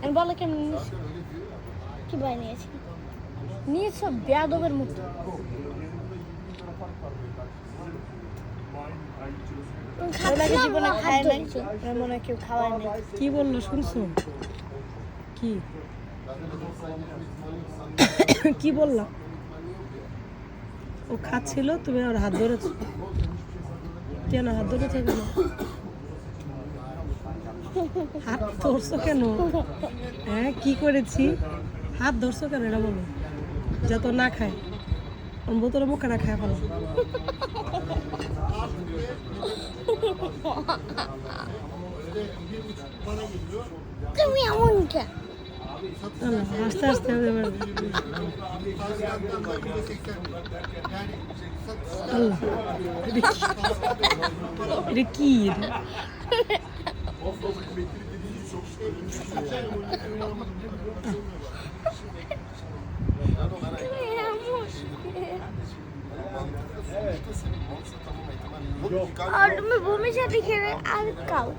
আমি বলো কেমন নিয়েছি? কি ভয় নিয়েছি? নিয়েছ বেয়াদবের মতো। ওই লাগে জীবনে খায় নাই, ওই মনে হয় কেউ খাওয়ায় নাই। কি বললো শুনছো? কি কি বললাম? ও খাচ্ছিল, তুমি ওর হাত ধরেছো কেন? হাত ধরেছো কেন? হাত ধরছো কেন? হ্যাঁ কি করেছি? হাত ধরছো কেন এটা বলো। যত না খায় বোতলে মুখে না খায় ফেলো। তুমি এমন কে? আস্তে আস্তে হবে এবার। আল্লাহ এটা কি? আর তুমি ভূমির সাথে খেলে আর খাও।